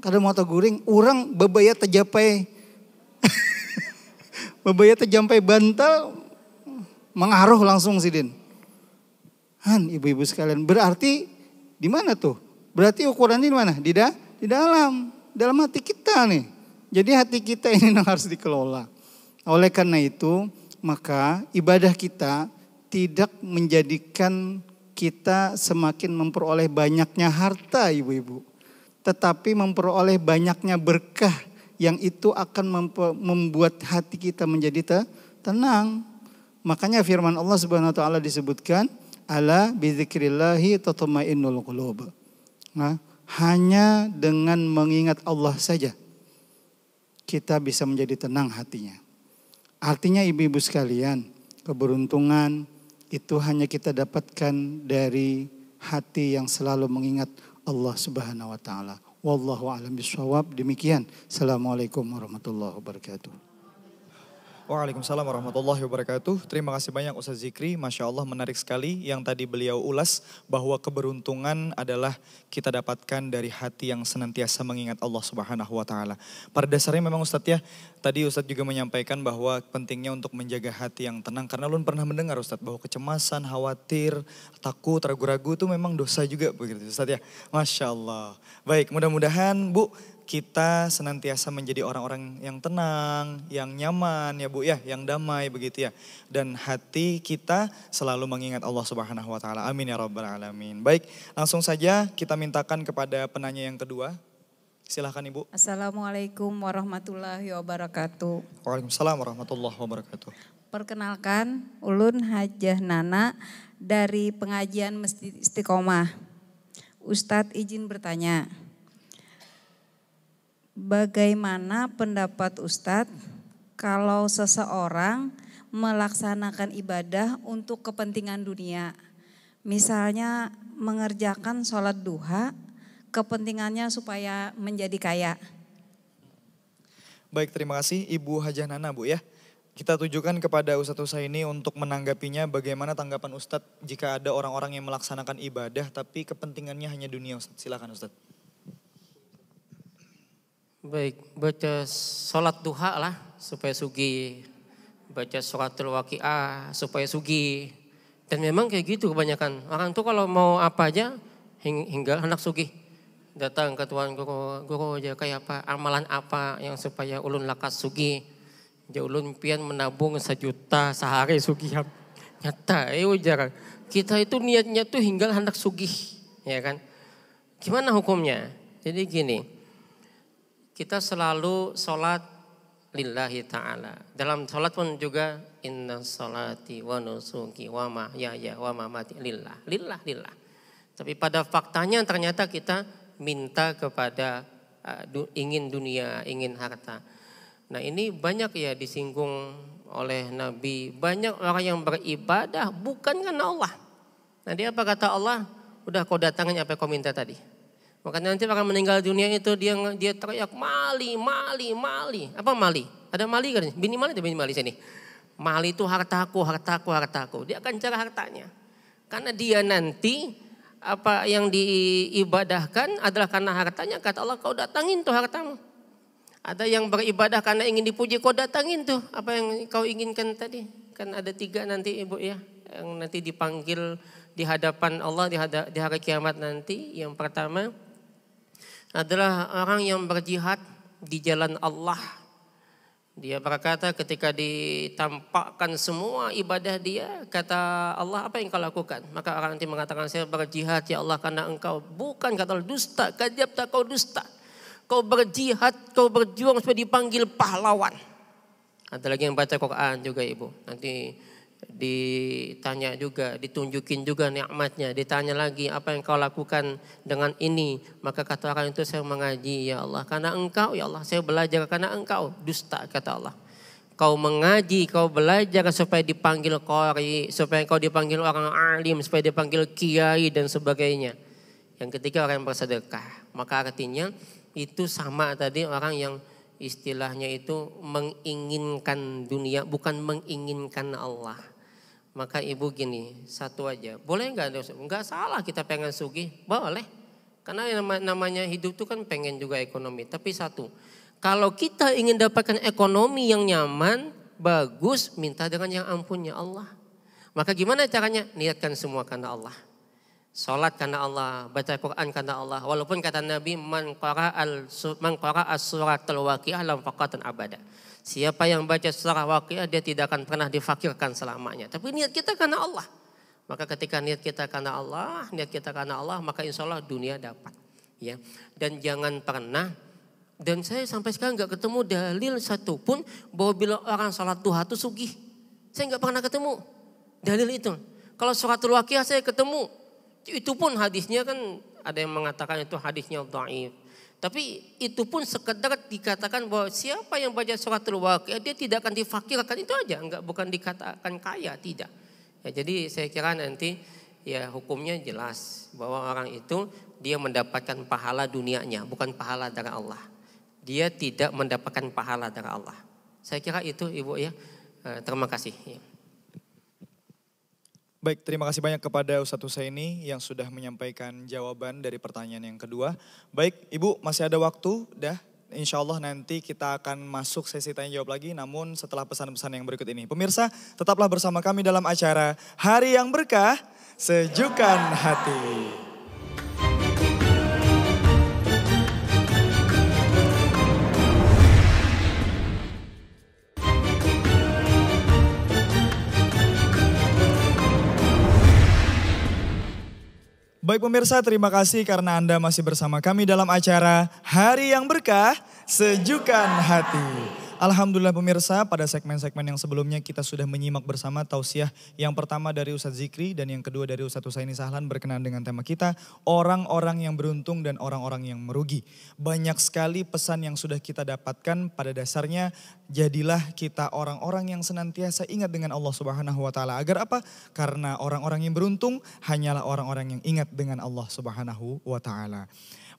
Kada mau guring, orang bebaya terjapai. Bebaya terjampai bantal, mengaruh langsung sidin. Ibu-ibu sekalian, berarti di mana tuh? Berarti ukurannya di mana? Di dalam hati kita nih. Jadi hati kita ini yang harus dikelola. Oleh karena itu, maka ibadah kita tidak menjadikan kita semakin memperoleh banyaknya harta, ibu-ibu. Tetapi memperoleh banyaknya berkah yang itu akan membuat hati kita menjadi tenang. Makanya firman Allah Subhanahu wa taala disebutkan, ala bidzikrillahi tatmainnul qulub. Nah, hanya dengan mengingat Allah saja kita bisa menjadi tenang hatinya. Artinya ibu-ibu sekalian, keberuntungan itu hanya kita dapatkan dari hati yang selalu mengingat Allah Subhanahu wa taala. Wallahu a'lam bishawab. Demikian. Assalamualaikum warahmatullahi wabarakatuh. Waalaikumsalam warahmatullahi wabarakatuh. Terima kasih banyak Ustaz Zikri. Masya Allah menarik sekali yang tadi beliau ulas bahwa keberuntungan adalah kita dapatkan dari hati yang senantiasa mengingat Allah Subhanahu wa taala. Pada dasarnya memang Ustaz ya, tadi Ustaz juga menyampaikan bahwa pentingnya untuk menjaga hati yang tenang. Karena ulun pernah mendengar Ustaz bahwa kecemasan, khawatir, takut, ragu-ragu itu memang dosa juga begitu Ustaz ya. Masya Allah. Baik, mudah-mudahan Bu, kita senantiasa menjadi orang-orang yang tenang, yang nyaman ya Bu ya, yang damai begitu ya. Dan hati kita selalu mengingat Allah Subhanahu wa taala. Amin ya rabbal alamin. Baik, langsung saja kita mintakan kepada penanya yang kedua. Silahkan Ibu. Assalamualaikum warahmatullahi wabarakatuh. Waalaikumsalam warahmatullahi wabarakatuh. Perkenalkan, ulun Hajah Nana dari pengajian Masjid Istiqomah. Ustadz izin bertanya. Bagaimana pendapat Ustadz kalau seseorang melaksanakan ibadah untuk kepentingan dunia? Misalnya mengerjakan sholat duha, kepentingannya supaya menjadi kaya. Baik, terima kasih Ibu Hajah Nana Bu ya. Kita tujukan kepada Ustadz Husaini untuk menanggapinya bagaimana tanggapan Ustadz jika ada orang-orang yang melaksanakan ibadah tapi kepentingannya hanya dunia Ustadz. Silakan Ustadz. Baik, baca sholat duha lah supaya sugi. Baca suratul waqiah supaya sugi. Dan memang kayak gitu kebanyakan. Orang tuh kalau mau apa aja hingga anak sugi. Datang ke tuan guru aja kayak apa, amalan apa yang supaya ulun lakas sugi. Jadi ulun pian menabung 1 juta sehari sugi. Nyata, ujar. Kita itu niatnya tuh hingga hendak sugih, ya kan? Gimana hukumnya? Jadi gini, kita selalu sholat lillahi ta'ala. Dalam sholat pun juga inna sholati wa nusuki wa mahyaya wa mamati lillah. Tapi pada faktanya ternyata kita minta kepada ingin dunia, ingin harta. Nah ini banyak ya disinggung oleh Nabi. Banyak orang yang beribadah bukan karena Allah. Nah dia apa kata Allah? Udah kau datangin apa kau minta tadi. Makanya nanti orang meninggal dunia itu dia teriak mali. Apa mali? Ada mali kan? Bini mali atau bini mali sini? Mali itu hartaku. Dia akan cari hartanya. Karena dia nanti apa yang diibadahkan adalah karena hartanya. Kata Allah kau datangin tuh hartamu. Ada yang beribadah karena ingin dipuji, kau datangin tuh apa yang kau inginkan tadi. Kan ada 3 nanti ibu ya, yang nanti dipanggil di hadapan Allah di hari kiamat nanti. Yang pertama adalah orang yang berjihad di jalan Allah. Dia berkata ketika ditampakkan semua ibadah dia, kata Allah apa yang kau lakukan? Maka orang nanti mengatakan saya berjihad ya Allah karena engkau. Bukan, kata Allah, dusta, kadzab tak kau dusta. Kau berjihad, kau berjuang supaya dipanggil pahlawan. Ada lagi yang baca Quran juga ibu. Nanti ditanya juga, ditunjukin juga nikmatnya. Ditanya lagi apa yang kau lakukan dengan ini. Maka kata orang itu saya mengaji ya Allah. Karena engkau ya Allah, saya belajar karena engkau. Dusta kata Allah. Kau mengaji, kau belajar supaya dipanggil qari. Supaya kau dipanggil orang alim, supaya dipanggil kiai dan sebagainya. Yang ketiga orang yang bersedekah. Maka artinya itu sama tadi orang yang istilahnya itu menginginkan dunia bukan menginginkan Allah. Maka ibu gini, satu aja. Boleh enggak? Enggak salah kita pengen sugih, boleh. Karena namanya hidup itu kan pengen juga ekonomi. Tapi satu, kalau kita ingin dapatkan ekonomi yang nyaman, bagus, minta dengan yang ampunnya Allah. Maka gimana caranya? Niatkan semua karena Allah. Salat karena Allah, baca Quran karena Allah. Walaupun kata Nabi man qara'a suratul waqiah lam faqatan abada. Siapa yang baca surah Waqiah dia tidak akan pernah difakirkan selamanya. Tapi niat kita karena Allah. Maka ketika niat kita karena Allah, maka insya Allah dunia dapat. Ya. Dan jangan pernah, dan saya sampai sekarang nggak ketemu dalil satupun bahwa bila orang salat duha itu sugih. Saya nggak pernah ketemu dalil itu. Kalau suratul Waqiah saya ketemu. Itu pun hadisnya kan ada yang mengatakan itu hadisnya dhaif. Tapi itu pun sekedar dikatakan bahwa siapa yang baca suratul Waqiah dia tidak akan difakirkan, itu aja, enggak, bukan dikatakan kaya, tidak. Ya, jadi saya kira nanti ya hukumnya jelas bahwa orang itu dia mendapatkan pahala dunianya, bukan pahala dari Allah. Dia tidak mendapatkan pahala dari Allah. Saya kira itu ibu ya. Terima kasih. Ya. Baik, terima kasih banyak kepada Ustadz Husaini yang sudah menyampaikan jawaban dari pertanyaan yang kedua. Baik, Ibu masih ada waktu, insya Allah nanti kita akan masuk sesi tanya jawab lagi, namun setelah pesan-pesan yang berikut ini. Pemirsa, tetaplah bersama kami dalam acara Hari yang Berkah, Sejukkan Hati. Baik pemirsa, terima kasih karena Anda masih bersama kami dalam acara Hari yang Berkah, Sejukkan Hati. Alhamdulillah pemirsa, pada segmen-segmen yang sebelumnya kita sudah menyimak bersama tausiah yang pertama dari Ustadz Zikri dan yang kedua dari Ustadz Husaini Sahlan berkenaan dengan tema kita, orang-orang yang beruntung dan orang-orang yang merugi. Banyak sekali pesan yang sudah kita dapatkan, pada dasarnya jadilah kita orang-orang yang senantiasa ingat dengan Allah Subhanahu wa taala. Agar apa? Karena orang-orang yang beruntung hanyalah orang-orang yang ingat dengan Allah Subhanahu wa taala.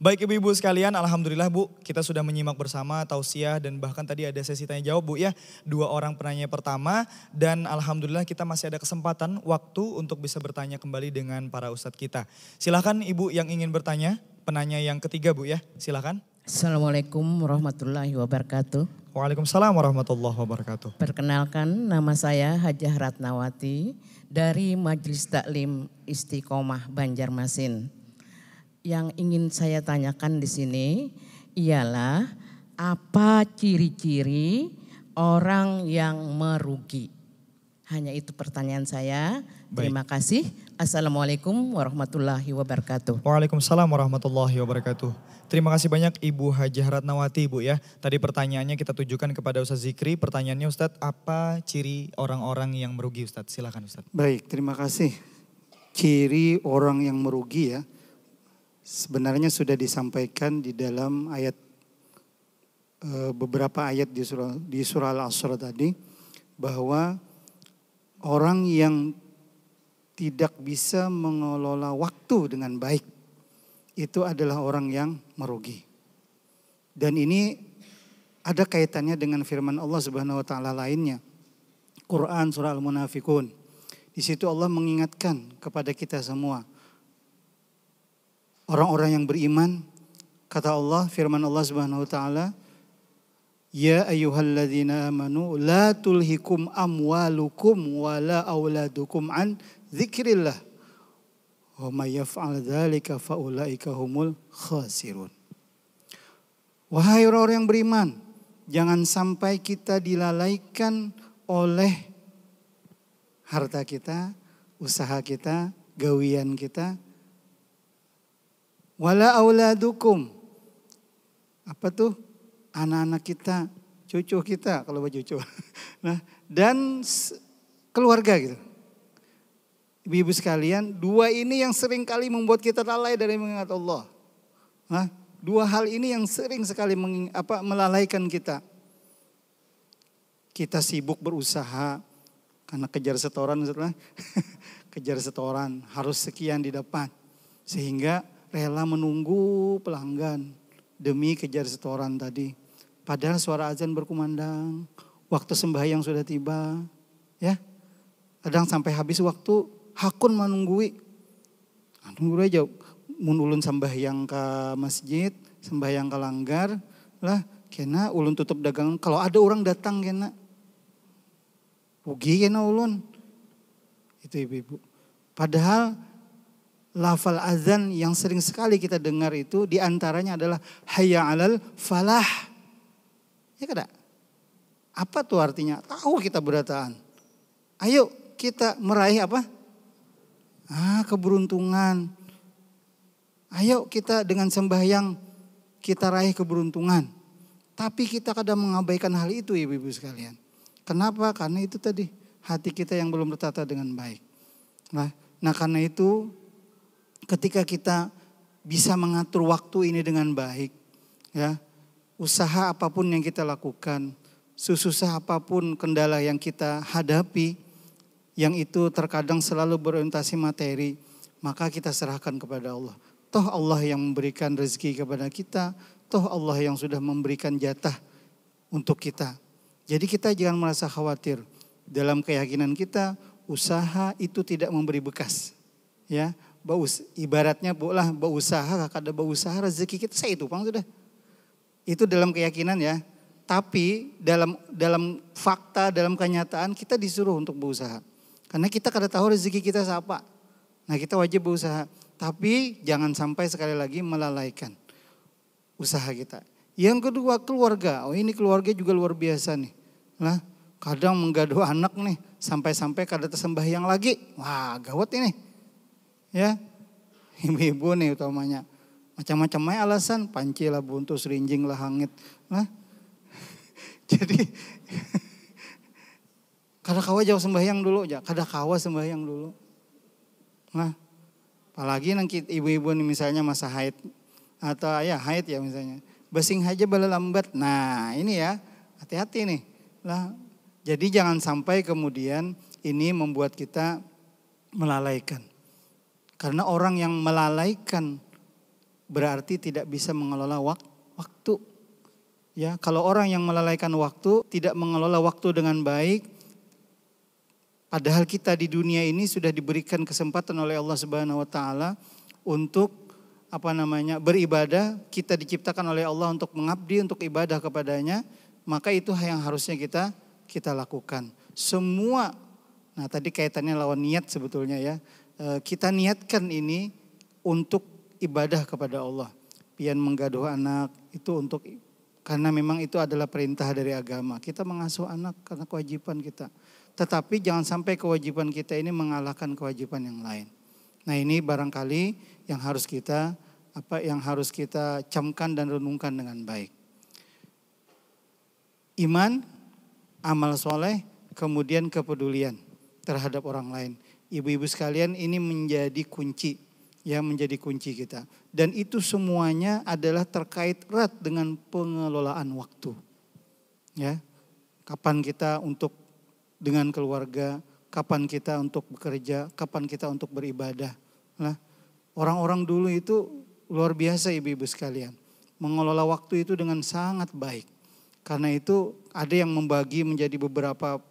Baik ibu-ibu sekalian, alhamdulillah Bu, kita sudah menyimak bersama tausiah dan bahkan tadi ada sesi tanya jawab Bu ya. 2 orang penanya pertama dan alhamdulillah kita masih ada kesempatan waktu untuk bisa bertanya kembali dengan para ustadz kita. Silakan Ibu yang ingin bertanya, penanya yang ketiga Bu ya, silakan. Assalamualaikum warahmatullahi wabarakatuh. Waalaikumsalam warahmatullahi wabarakatuh. Perkenalkan, nama saya Hajah Ratnawati dari Majelis Taklim Istiqomah Banjarmasin. Yang ingin saya tanyakan di sini ialah apa ciri-ciri orang yang merugi? Hanya itu pertanyaan saya. Baik. Terima kasih. Assalamualaikum warahmatullahi wabarakatuh. Waalaikumsalam warahmatullahi wabarakatuh. Terima kasih banyak Ibu Hajah Ratnawati Ibu ya. Tadi pertanyaannya kita tujukan kepada Ustadz Zikri. Pertanyaannya Ustadz, apa ciri orang-orang yang merugi Ustadz? Silakan Ustadz. Baik, terima kasih. Ciri orang yang merugi ya, sebenarnya sudah disampaikan di dalam ayat beberapa ayat di surah Al-Asr tadi, bahwa orang yang tidak bisa mengelola waktu dengan baik itu adalah orang yang merugi. Dan ini ada kaitannya dengan firman Allah Subhanahu wa taala lainnya. Quran surah Al-Munafikun. Di situ Allah mengingatkan kepada kita semua. Orang-orang yang beriman, kata Allah, firman Allah Subhanahu wa taala, ya ayyuhalladzina amanu la tulhikum amwalukum wala auladukum an dzikrillah wa may yaf'al dzalika faulaika humul khasirun. Wahai orang-orang yang beriman, jangan sampai kita dilalaikan oleh harta kita, usaha kita, gawian kita. Wala auladukum. Apa tuh? Anak-anak kita, cucu kita, kalau cucu. Nah, dan keluarga gitu. Ibu-ibu sekalian, dua ini yang sering kali membuat kita lalai dari mengingat Allah. Nah, dua hal ini yang sering sekali melalaikan kita. Kita sibuk berusaha karena kejar setoran, kejar setoran harus sekian didapat, sehingga rela menunggu pelanggan demi kejar setoran tadi. Padahal suara azan berkumandang, waktu sembahyang sudah tiba, ya. Kadang sampai habis waktu, hakun menunggui. Nunggu aja, mun ulun sembahyang ke masjid, sembahyang ke langgar, lah kena ulun tutup dagangan. Kalau ada orang datang kena, rugi kena ulun. Itu ibu-ibu. Padahal lafal azan yang sering sekali kita dengar itu diantaranya adalah hayya alal falah. Ya kada? Apa tuh artinya? Tahu kita berataan. Ayo kita meraih apa? Keberuntungan. Ayo kita dengan sembahyang kita raih keberuntungan. Tapi kita kadang mengabaikan hal itu ibu-ibu sekalian. Kenapa? Karena itu tadi hati kita yang belum tertata dengan baik. Nah karena itu ketika kita bisa mengatur waktu ini dengan baik, ya, usaha apapun yang kita lakukan, susah apapun kendala yang kita hadapi, yang itu terkadang selalu berorientasi materi, maka kita serahkan kepada Allah. Toh Allah yang memberikan rezeki kepada kita, toh Allah yang sudah memberikan jatah untuk kita. Jadi kita jangan merasa khawatir. Dalam keyakinan kita, usaha itu tidak memberi bekas, ya. Ibaratnya boleh berusaha, kada berusaha rezeki kita saya itu bang sudah. Itu dalam keyakinan ya. Tapi dalam fakta, dalam kenyataan kita disuruh untuk berusaha. Karena kita kada tahu rezeki kita siapa. Nah kita wajib berusaha. Tapi jangan sampai sekali lagi melalaikan usaha kita. Yang kedua keluarga. Oh ini keluarga juga luar biasa nih. Nah kadang menggaduh anak nih. Sampai-sampai kada tersembahyang lagi. Wah gawat ini. Ya, ibu-ibu nih utamanya. Macam-macamnya alasan, panci lah buntu, serinjing lah hangit. Nah, jadi kada kawa jauh sembahyang dulu, kada kawa sembahyang dulu. Nah, apalagi nanti ibu-ibu nih misalnya masa haid atau ya haid ya misalnya, basing aja bala lambat. Nah ini ya hati-hati nih. Lah, jadi jangan sampai kemudian ini membuat kita melalaikan. Karena orang yang melalaikan berarti tidak bisa mengelola waktu. Ya, kalau orang yang melalaikan waktu, tidak mengelola waktu dengan baik, padahal kita di dunia ini sudah diberikan kesempatan oleh Allah Subhanahu wa taala untuk beribadah, kita diciptakan oleh Allah untuk mengabdi, untuk ibadah kepadanya, maka itu yang harusnya kita lakukan. Semua, nah tadi kaitannya lawan niat sebetulnya ya. Kita niatkan ini untuk ibadah kepada Allah. Pian menggaduh anak itu untuk Karena memang itu adalah perintah dari agama. Kita mengasuh anak karena kewajiban kita. Tetapi jangan sampai kewajiban kita ini mengalahkan kewajiban yang lain. Nah ini barangkali yang harus kita camkan dan renungkan dengan baik. Iman, amal soleh, kemudian kepedulian terhadap orang lain. Ibu-ibu sekalian, ini menjadi kunci. Ya, menjadi kunci kita. Dan itu semuanya adalah terkait erat dengan pengelolaan waktu. Ya, kapan kita untuk dengan keluarga, kapan kita untuk bekerja, kapan kita untuk beribadah. Nah, orang-orang dulu itu luar biasa ibu-ibu sekalian. Mengelola waktu itu dengan sangat baik. Karena itu ada yang membagi menjadi beberapa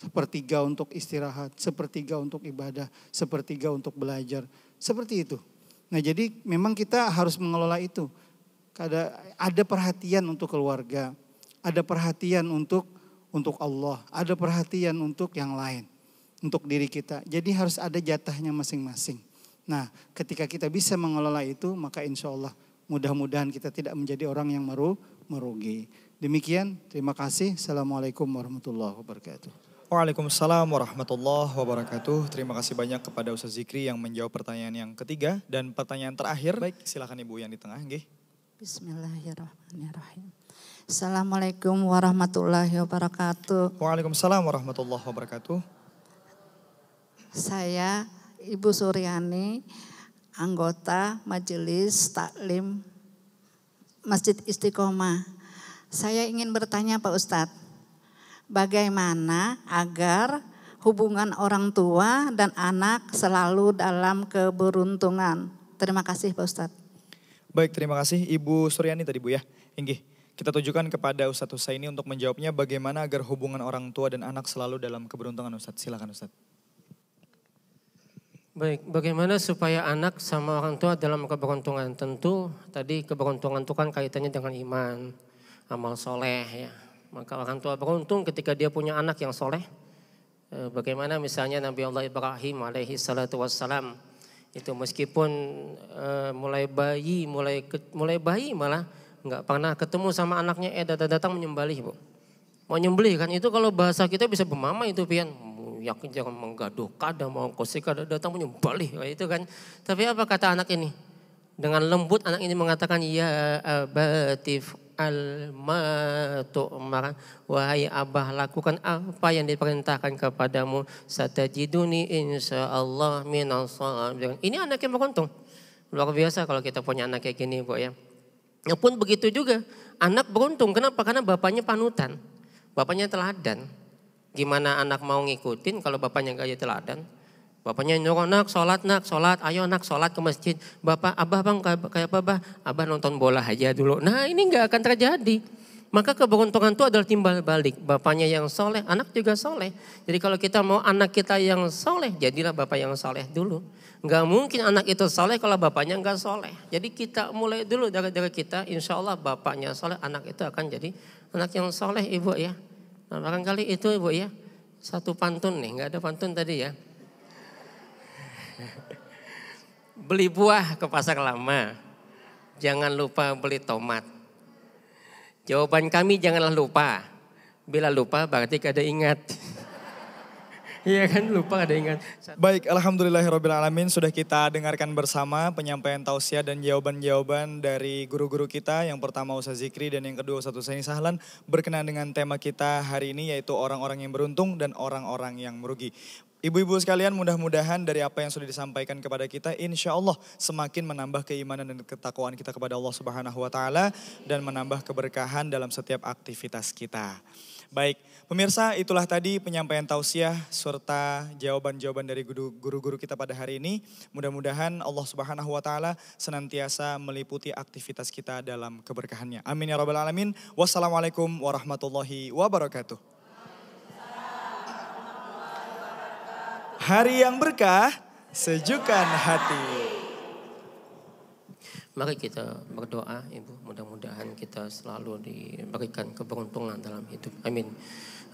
sepertiga untuk istirahat, sepertiga untuk ibadah, sepertiga untuk belajar. Seperti itu. Nah jadi memang kita harus mengelola itu. Ada perhatian untuk keluarga, ada perhatian untuk Allah, ada perhatian untuk yang lain, untuk diri kita. Jadi harus ada jatahnya masing-masing. Nah ketika kita bisa mengelola itu, maka insya Allah mudah-mudahan kita tidak menjadi orang yang merugi. Demikian, terima kasih. Assalamualaikum warahmatullahi wabarakatuh. Waalaikumsalam warahmatullahi wabarakatuh. Terima kasih banyak kepada Ustaz Zikri yang menjawab pertanyaan yang ketiga dan pertanyaan terakhir. Baik, silakan Ibu yang di tengah, nggih. Bismillahirrahmanirrahim. Assalamualaikum warahmatullahi wabarakatuh. Waalaikumsalam warahmatullahi wabarakatuh. Saya Ibu Suryani, anggota Majelis Taklim Masjid Istiqomah. Saya ingin bertanya Pak Ustadz, bagaimana agar hubungan orang tua dan anak selalu dalam keberuntungan? Terima kasih Pak Ustadz. Baik, terima kasih Ibu Suryani tadi Bu ya. Inggih, kita tujukan kepada Ustadz Husaini untuk menjawabnya bagaimana agar hubungan orang tua dan anak selalu dalam keberuntungan Ustadz. Silakan Ustadz. Baik, bagaimana supaya anak sama orang tua dalam keberuntungan? Tentu tadi keberuntungan itu kan kaitannya dengan iman, amal soleh ya. Maka orang tua beruntung ketika dia punya anak yang soleh. Bagaimana misalnya Nabi Allah Ibrahim alaihi salatu wassalam. Itu meskipun mulai bayi malah nggak pernah ketemu sama anaknya, datang menyembelih Bu. Mau nyembelih kan itu kalau bahasa kita bisa bermama itu pian. Yakin jangan menggaduh kada mau kosik kada datang menyembelih itu kan. Tapi apa kata anak ini? Dengan lembut anak ini mengatakan ya abatif al-matu'mar, wahai abah lakukan apa yang diperintahkan kepadamu, satajiduni insyaallah minas sabirin. Ini anak yang beruntung. Luar biasa kalau kita punya anak kayak gini Bu ya. Ya pun begitu juga anak beruntung. Kenapa? Karena bapaknya panutan. Bapaknya teladan. Gimana anak mau ngikutin kalau bapaknya gak teladan? Bapaknya nyuruh nak, sholat, ayo nak sholat ke masjid. Bapak, abah bang kayak apa bah? Abah nonton bola aja dulu. Nah ini gak akan terjadi. Maka keberuntungan itu adalah timbal balik. Bapaknya yang soleh, anak juga soleh. Jadi kalau kita mau anak kita yang soleh, jadilah bapak yang soleh dulu. Gak mungkin anak itu soleh kalau bapaknya gak soleh. Jadi kita mulai dulu dari kita, insya Allah bapaknya soleh, anak itu akan jadi anak yang soleh Ibu ya. Nah barangkali itu Ibu ya, satu pantun nih, gak ada pantun tadi ya. Beli buah ke pasar lama, jangan lupa beli tomat. Jawaban kami janganlah lupa, bila lupa berarti kada ingat. Iya kan lupa ada ingat. Baik, alhamdulillahirrabbilalamin sudah kita dengarkan bersama penyampaian tausiah dan jawaban-jawaban dari guru-guru kita. Yang pertama Ustaz Zikri dan yang kedua Ustaz Husaini Sahlan berkenaan dengan tema kita hari ini yaitu orang-orang yang beruntung dan orang-orang yang merugi. Ibu-ibu sekalian mudah-mudahan dari apa yang sudah disampaikan kepada kita insya Allah semakin menambah keimanan dan ketakwaan kita kepada Allah Subhanahu wa Ta'ala dan menambah keberkahan dalam setiap aktivitas kita. Baik, pemirsa itulah tadi penyampaian tausiah serta jawaban-jawaban dari guru-guru kita pada hari ini. Mudah-mudahan Allah Subhanahu wa Ta'ala senantiasa meliputi aktivitas kita dalam keberkahannya. Amin ya rabbal alamin. Wassalamualaikum warahmatullahi wabarakatuh. Hari yang berkah, sejukkan hati. Mari kita berdoa, Ibu, mudah-mudahan kita selalu diberikan keberuntungan dalam hidup. Amin.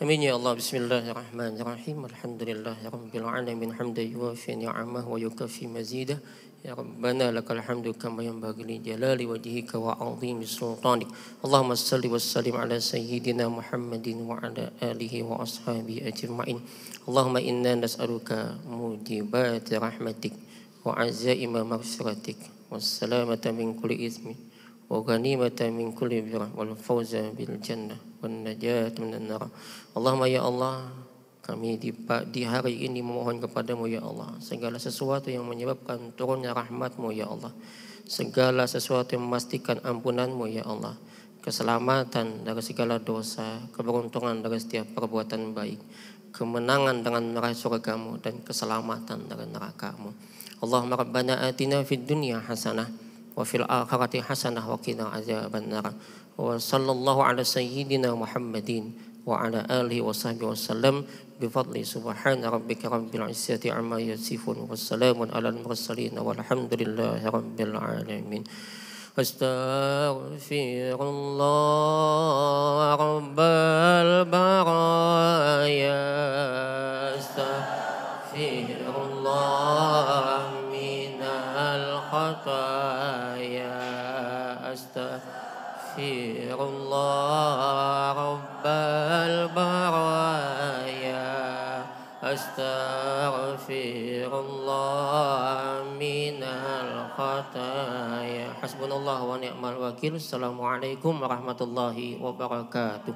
Amin ya Allah. Bismillahirrahmanirrahim. Alhamdulillahirabbil alamin hamdan yuwafi ni'amahu wa yukafi mazidah. Ya Rabbana lakal hamdu kama yanbaghi li jalali wajhika wa 'azimi sultanik. Allahumma shalli wa sallim ala sayyidina Muhammadin wa ala alihi wa ashabihi ajma'in. Allahumma inna nas'aluka mujibati rahmatik wa azaima maghfiratik والسلامة من كل إثم وغنيمة من كل بر والفوز بالجنة والنجاة من النار. Allahumma ya Allah, kami di hari ini memohon kepadamu ya Allah, segala sesuatu yang menyebabkan turunnya rahmatmu ya Allah, segala sesuatu yang memastikan ampunanmu ya Allah, keselamatan dari segala dosa, keberuntungan dari setiap perbuatan baik, kemenangan dengan meraih surgamu dan keselamatan dari nerakamu. Allahumma rabbana atina fid dunya hasanah wa fil akhirati hasanah wa qina azaban nar. Wa sallallahu ala sayyidina Muhammadin wa ala alihi wa sahbihi wasallam bi fadli subhana rabbika rabbil izzati amma yasifun wa salamun alal mursalin walhamdulillahi rabbil alamin. Astaghfirullah rabbal baraya. Astaghfirullah minal khataya. Astaghfirullah rabbal baraya. Astaghfirullah minal khataya. Hasbunallah wa ni'mal wakil. Assalamualaikum warahmatullahi wabarakatuh.